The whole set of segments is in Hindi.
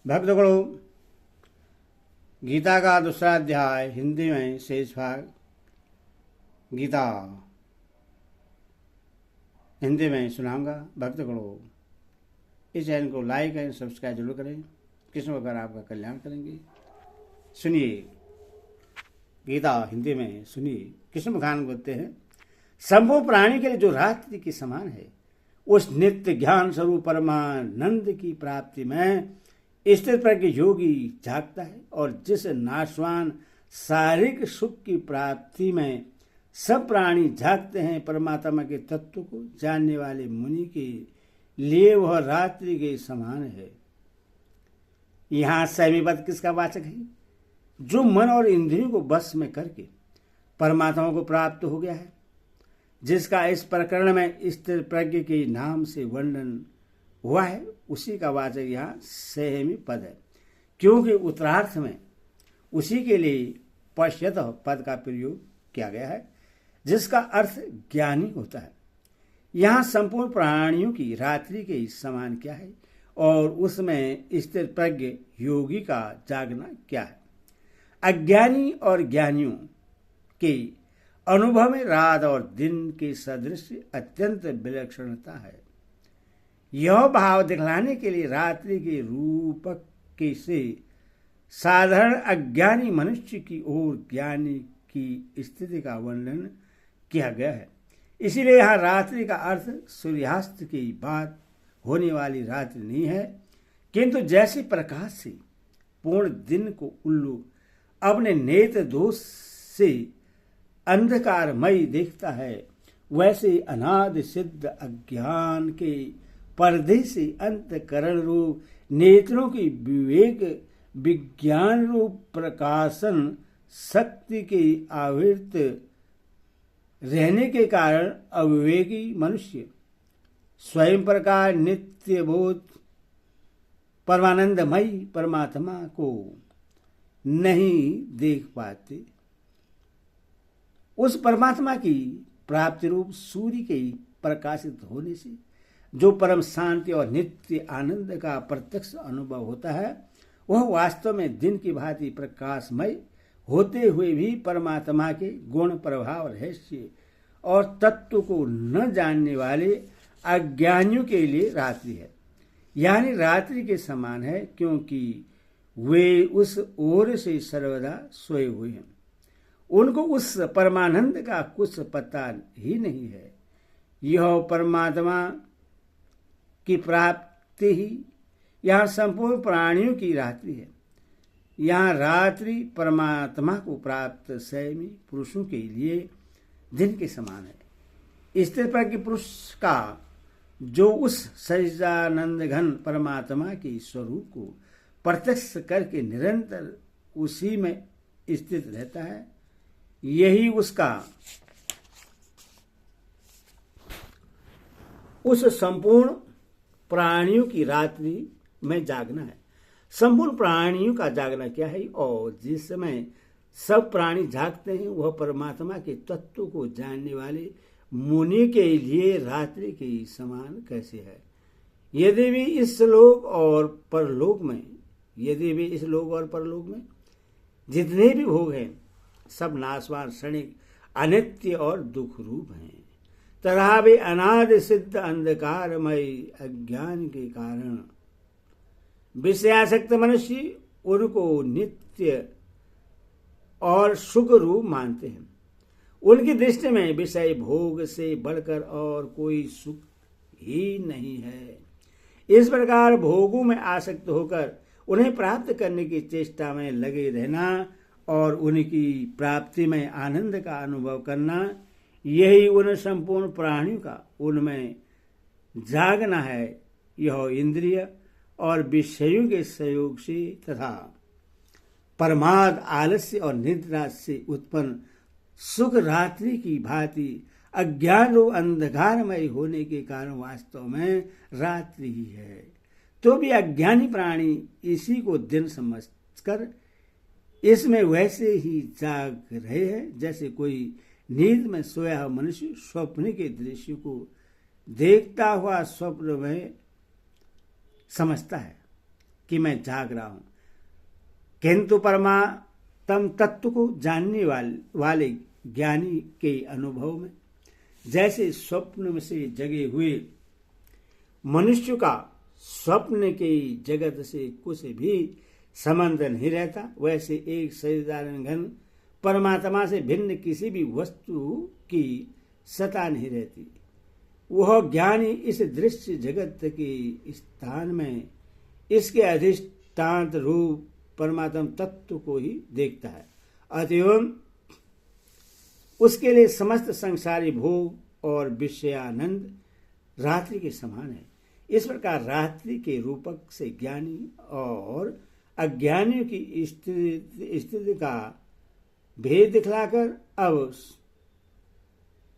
भक्तगणों, गीता का दूसरा अध्याय हिंदी में शेष भाग गीता हिंदी में सुनाऊंगा। भक्तगणों, इस चैनल को लाइक एंड सब्सक्राइब जरूर करें। कृष्ण भगवान आपका कल्याण करेंगे। सुनिए, गीता हिंदी में सुनिए। कृष्ण भगवान बोलते हैं, संपूर्ण प्राणी के लिए जो रात्रि के समान है, उस नित्य ज्ञान स्वरूप परमानंद की प्राप्ति में स्थित प्रज्ञ योगी जागता है, और जिस नाशवान शारीरिक सुख की प्राप्ति में सब प्राणी जागते हैं, परमात्मा के तत्व को जानने वाले मुनि के लिए वह रात्रि के समान है। यहाँ सैमीपद किसका वाचक है? जो मन और इंद्रियों को बस में करके परमात्मा को प्राप्त हो गया है, जिसका इस प्रकरण में स्थिर प्रज्ञ के नाम से वर्णन हुआ है, उसी का वाचक यहाँ सेमी पद है, क्योंकि उत्तरार्थ में उसी के लिए पश्यत पद का प्रयोग किया गया है, जिसका अर्थ ज्ञानी होता है। यहाँ संपूर्ण प्राणियों की रात्रि के समान क्या है और उसमें स्थिर प्रज्ञ योगी का जागना क्या है। अज्ञानी और ज्ञानियों के अनुभव में रात और दिन के सदृश अत्यंत विलक्षणता है। यह भाव दिखलाने के लिए रात्रि के रूपक के से साधारण अज्ञानी मनुष्य की ओर ज्ञानी की स्थिति का वर्णन किया गया है। इसीलिए यहाँ रात्रि का अर्थ सूर्यास्त की बात होने वाली रात्रि नहीं है, किंतु जैसे प्रकाश से पूर्ण दिन को उल्लू अपने नेत्र दोष से अंधकारमय देखता है, वैसे अनादि सिद्ध अज्ञान के पर्दे से अंतकरण रूप नेत्रों की विवेक विज्ञान रूप प्रकाशन शक्ति के आवृत रहने के कारण अविवेकी मनुष्य स्वयं प्रकार नित्य बोध परमानंदमयी परमात्मा को नहीं देख पाते। उस परमात्मा की प्राप्ति रूप सूर्य के प्रकाशित होने से जो परम शांति और नित्य आनंद का प्रत्यक्ष अनुभव होता है, वह वास्तव में दिन की भांति प्रकाशमय होते हुए भी परमात्मा के गुण प्रभाव रहस्य और तत्व को न जानने वाले अज्ञानियों के लिए रात्रि है, यानी रात्रि के समान है, क्योंकि वे उस ओर से सर्वदा सोए हुए हैं। उनको उस परमानंद का कुछ पता ही नहीं है। यह परमात्मा की प्राप्ति ही यहाँ संपूर्ण प्राणियों की रात्रि है। यहाँ रात्रि परमात्मा को प्राप्त संयमी पुरुषों के लिए दिन के समान है। स्थिर प्रज्ञ पुरुष का जो उस सच्चिदानंद घन परमात्मा के स्वरूप को प्रत्यक्ष करके निरंतर उसी में स्थित रहता है, यही उसका उस संपूर्ण प्राणियों की रात्रि में जागना है। संपूर्ण प्राणियों का जागना क्या है और जिस समय सब प्राणी जागते हैं, वह परमात्मा के तत्व को जानने वाले मुनि के लिए रात्रि के समान कैसे है। यदि भी इस लोक और परलोक में जितने भी भोग हैं, सब नाशवान क्षणिक अनित्य और दुख रूप हैं, तथा वे अनादि सिद्ध अंधकारमय अज्ञान के कारण विषयासक्त मनुष्य उनको नित्य और सुख रूप मानते हैं। उनकी दृष्टि में विषय भोग से बढ़कर और कोई सुख ही नहीं है। इस प्रकार भोगों में आसक्त होकर उन्हें प्राप्त करने की चेष्टा में लगे रहना और उनकी प्राप्ति में आनंद का अनुभव करना, यही उन संपूर्ण प्राणियों का उनमें जागना है। यह इंद्रिय और विषयों के सहयोग से तथा प्रमाद आलस्य और निद्रा से उत्पन्न सुख रात्रि की भांति अज्ञान और अंधकारमय होने के कारण वास्तव में रात्रि ही है। तो भी अज्ञानी प्राणी इसी को दिन समझकर इसमें वैसे ही जाग रहे हैं, जैसे कोई नींद में सोया हुआ मनुष्य स्वप्न के दृश्य को देखता हुआ स्वप्न में समझता है कि मैं जाग रहा हूं, किंतु परमात्म तत्व को जानने वाले ज्ञानी के अनुभव में जैसे स्वप्न से जगे हुए मनुष्य का स्वप्न के जगत से कुछ भी संबंध नहीं रहता, वैसे एक शरीरधारण घन परमात्मा से भिन्न किसी भी वस्तु की सत्ता नहीं रहती। वह ज्ञानी इस दृश्य जगत के स्थान में इसके अधिष्ठान रूप परमात्म तत्व को ही देखता है। अतएव उसके लिए समस्त संसारी भोग और विषयानंद रात्रि के समान है। इस प्रकार रात्रि के रूपक से ज्ञानी और अज्ञानियों की स्थिति का भेद दिखलाकर अब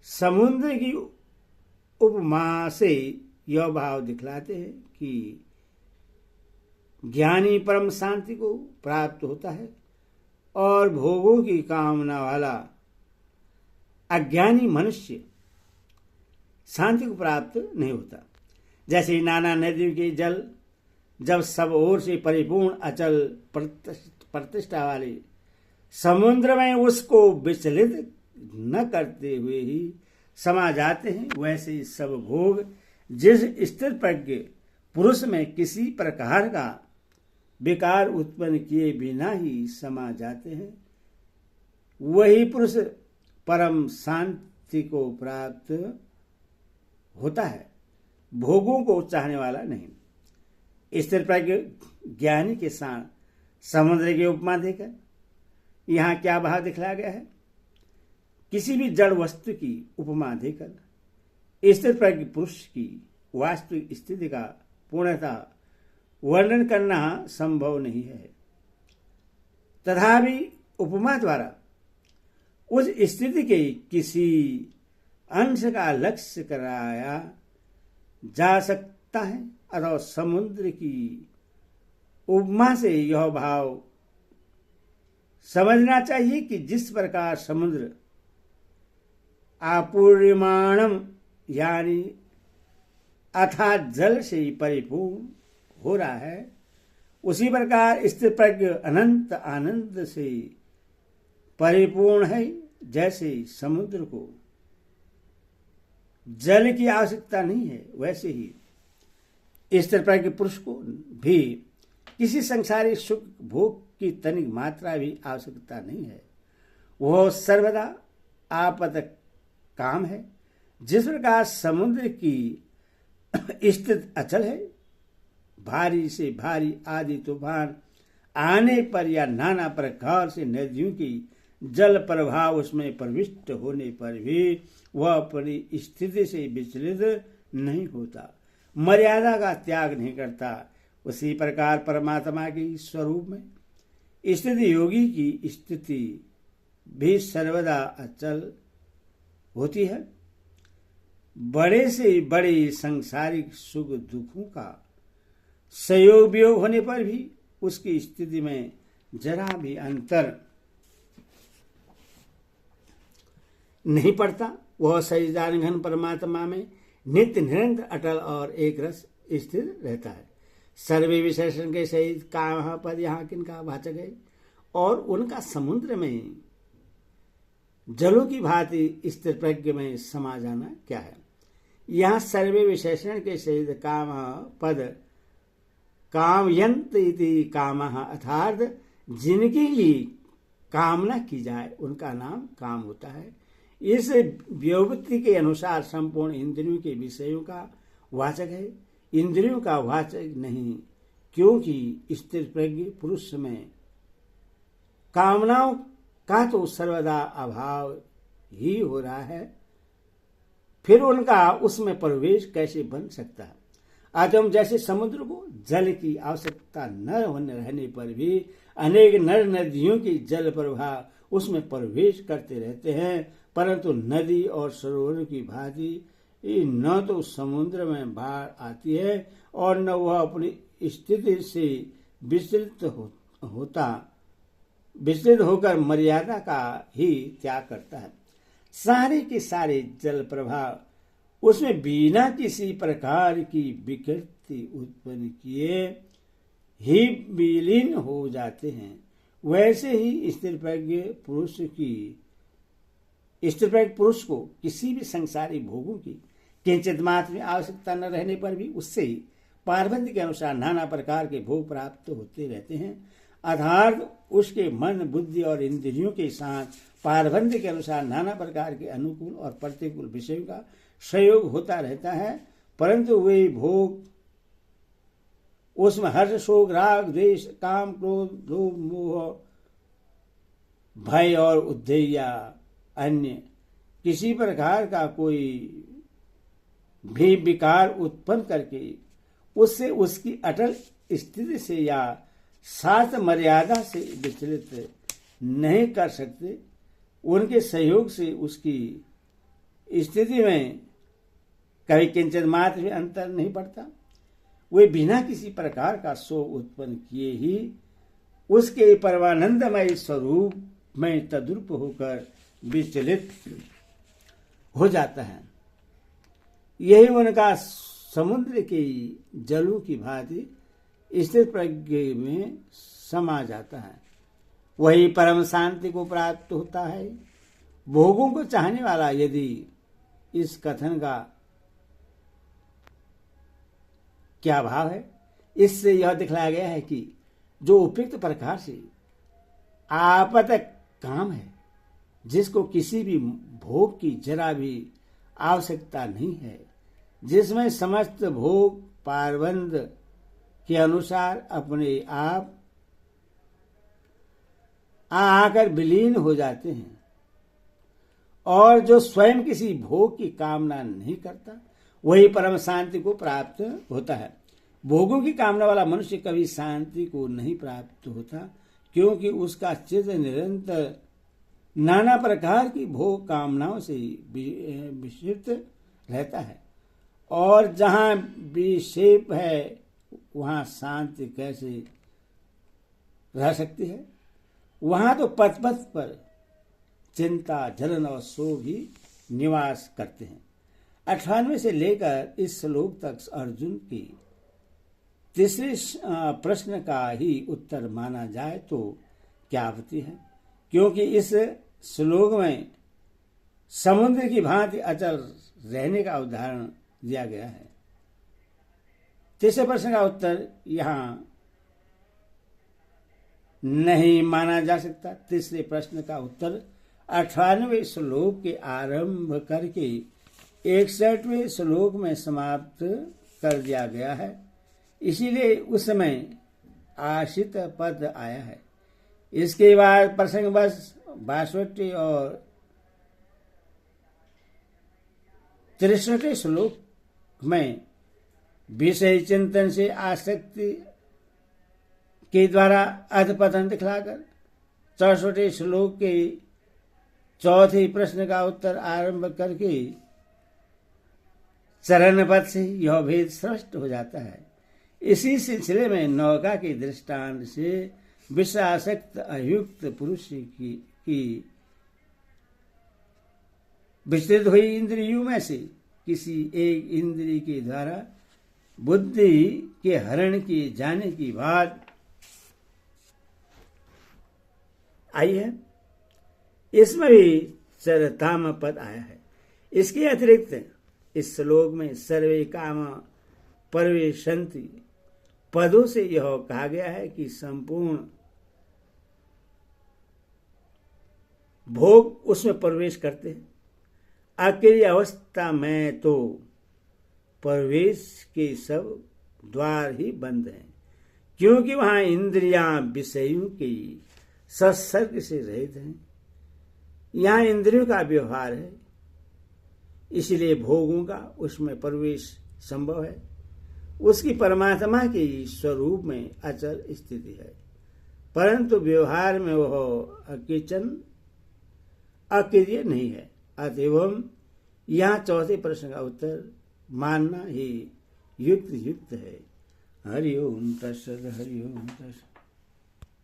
समुद्र की उपमा से यह भाव दिखलाते हैं कि ज्ञानी परम शांति को प्राप्त होता है और भोगों की कामना वाला अज्ञानी मनुष्य शांति को प्राप्त नहीं होता। जैसे नाना नदियों के जल जब सब ओर से परिपूर्ण अचल प्रतिष्ठा वाले समुद्र में उसको विचलित न करते हुए ही समा जाते हैं, वैसे सब भोग जिस स्थिर प्रज्ञ पुरुष में किसी प्रकार का विकार उत्पन्न किए बिना ही समा जाते हैं, वही पुरुष परम शांति को प्राप्त होता है, भोगों को चाहने वाला नहीं। स्थिर प्रज्ञ ज्ञानी के साथ समुद्र की उपमा देकर यहाँ क्या भाव दिखलाया गया है? किसी भी जड़ वस्तु की उपमा देकर स्थिर प्रज्ञ पुरुष की वास्तविक स्थिति का पूर्णतः वर्णन करना संभव नहीं है। तथापि उपमा द्वारा उस स्थिति के किसी अंश का लक्ष्य कराया जा सकता है। अथवा समुद्र की उपमा से यह भाव समझना चाहिए कि जिस प्रकार समुद्र आपूर्यमाणम यानी अथाह जल से परिपूर्ण हो रहा है, उसी प्रकार स्थिर प्रज्ञ अनंत आनंद से परिपूर्ण है। जैसे समुद्र को जल की आवश्यकता नहीं है, वैसे ही स्थिर प्रज्ञ पुरुष को भी किसी संसारी सुख भोग की तनिक मात्रा भी आवश्यकता नहीं है। वह सर्वदा आपत काम है। जिस प्रकार समुद्र की स्थिति अचल है, भारी से भारी आदि तूफान आने पर या नाना प्रकार से नदियों की जल प्रभाव उसमें प्रविष्ट होने पर भी वह अपनी स्थिति से विचलित नहीं होता, मर्यादा का त्याग नहीं करता, उसी प्रकार परमात्मा के स्वरूप में स्थिति योगी की स्थिति भी सर्वदा अचल होती है। बड़े से बड़े सांसारिक सुख दुखों का संयोग वियोग होने पर भी उसकी स्थिति में जरा भी अंतर नहीं पड़ता। वह सच्चिदानंद घन परमात्मा में नित्य निरंतर अटल और एक रस स्थिर रहता है। सर्वे विशेषण के सहित काम पद यहाँ किनका वाचक है और उनका समुद्र में जलों की भांति स्थिर प्रज्ञ में समा जाना क्या है। यहाँ सर्वे विशेषण के सहित काम पद कामयंत इति कामः अर्थात जिनके लिए कामना की जाए उनका नाम काम होता है। इस व्युत्पत्ति के अनुसार संपूर्ण इंद्रियों के विषयों का वाचक है, इंद्रियों का वाचक नहीं, क्योंकि स्थिर प्रज्ञ पुरुष में कामनाओं का तो सर्वदा अभाव ही हो रहा है, फिर उनका उसमें प्रवेश कैसे बन सकता है। आत्म जैसे समुद्र को जल की आवश्यकता न होने रहने पर भी अनेक नर नदियों की जल प्रवाह उसमें प्रवेश करते रहते हैं, परंतु नदी और सरोवर की भांति न तो समुद्र में बाढ़ आती है और न वह अपनी स्थिति से विचलित होकर मर्यादा का ही त्याग करता है। सारे के सारे जल प्रवाह उसमें बिना किसी प्रकार की विकृति उत्पन्न किए ही विलीन हो जाते हैं, वैसे ही स्थिरप्रज्ञ पुरुष को किसी भी संसारिक भोगों की किंचित मात्र में आवश्यकता न रहने पर भी उससे ही पारबंध के अनुसार नाना प्रकार के भोग प्राप्त होते रहते हैं। अर्थात उसके मन, बुद्धि और इंद्रियों के साथ पारबंध के अनुसार नाना प्रकार के अनुकूल और प्रतिकूल विषयों का संयोग होता रहता है, परंतु वे भोग उसमें हर्ष, शोक, राग, द्वेष, काम, क्रोध, लोभ, मोह, भय और उद्वेग या अन्य किसी प्रकार का कोई भी विकार उत्पन्न करके उससे उसकी अटल स्थिति से या शास्त्र मर्यादा से विचलित नहीं कर सकते। उनके सहयोग से उसकी स्थिति में कभी किंचित मात्र भी अंतर नहीं पड़ता। वे बिना किसी प्रकार का शोक उत्पन्न किए ही उसके परमानंदमय स्वरूप में तद्रूप होकर विचलित हो जाता है। यही उनका समुद्र के जलों की भांति स्थिर प्रज्ञ में समा जाता है। वही परम शांति को प्राप्त होता है। भोगों को चाहने वाला यदि इस कथन का क्या भाव है, इससे यह दिखलाया गया है कि जो उपयुक्त प्रकार से आपत काम है, जिसको किसी भी भोग की जरा भी आवश्यकता नहीं है, जिसमें समस्त भोग पारबंध के अनुसार अपने आप आकर विलीन हो जाते हैं, और जो स्वयं किसी भोग की कामना नहीं करता, वही परम शांति को प्राप्त होता है। भोगों की कामना वाला मनुष्य कभी शांति को नहीं प्राप्त होता, क्योंकि उसका चित्त निरंतर नाना प्रकार की भोग कामनाओं से विक्षिप्त रहता है, और जहां विक्षेप है वहां शांति कैसे रह सकती है। वहां तो पथ पथ पर चिंता, जलन और शोक ही निवास करते हैं। 98 से लेकर इस श्लोक तक अर्जुन की तीसरे प्रश्न का ही उत्तर माना जाए तो क्या आपत्ति है, क्योंकि इस श्लोक में समुद्र की भांति अचल रहने का उदाहरण दिया गया है। तीसरे प्रश्न का उत्तर यहां नहीं माना जा सकता। तीसरे प्रश्न का उत्तर 98वें श्लोक के आरंभ करके 61वें श्लोक में समाप्त कर दिया गया है, इसीलिए उसमें आश्रित पद आया है। इसके बाद प्रसंगवश 62 और 63 श्लोक में विषय चिंतन से आसक्ति के द्वारा अधपतन दिखलाकर 64 श्लोक के चौथे प्रश्न का उत्तर आरंभ करके चरण पद से यह भेद स्पष्ट हो जाता है। इसी सिलसिले में नौका के दृष्टांत से विषयासक्त अयुक्त पुरुष की विस्तृत हुई इंद्रियों में से किसी एक इंद्रिय के द्वारा बुद्धि के हरण किए जाने की बात आई है। इसमें भी चरताम पद आया है। इसके अतिरिक्त इस श्लोक में सर्वे काम परवेशंति पदों से यह कहा गया है कि संपूर्ण भोग उसमें प्रवेश करते हैं। अक्रिय अवस्था में तो प्रवेश के सब द्वार ही बंद हैं, क्योंकि वहां इंद्रियां विषयों के संसर्ग से रहित हैं। यहां इंद्रियों का व्यवहार है, इसलिए भोगों का उसमें प्रवेश संभव है। उसकी परमात्मा के स्वरूप में अचल स्थिति है, परंतु व्यवहार में वह अक्रिय नहीं है। अतएव यहाँ चौथे प्रश्न का उत्तर मानना ही युक्त है। हरि ओम तत्सत, हरि ओम तत्सत।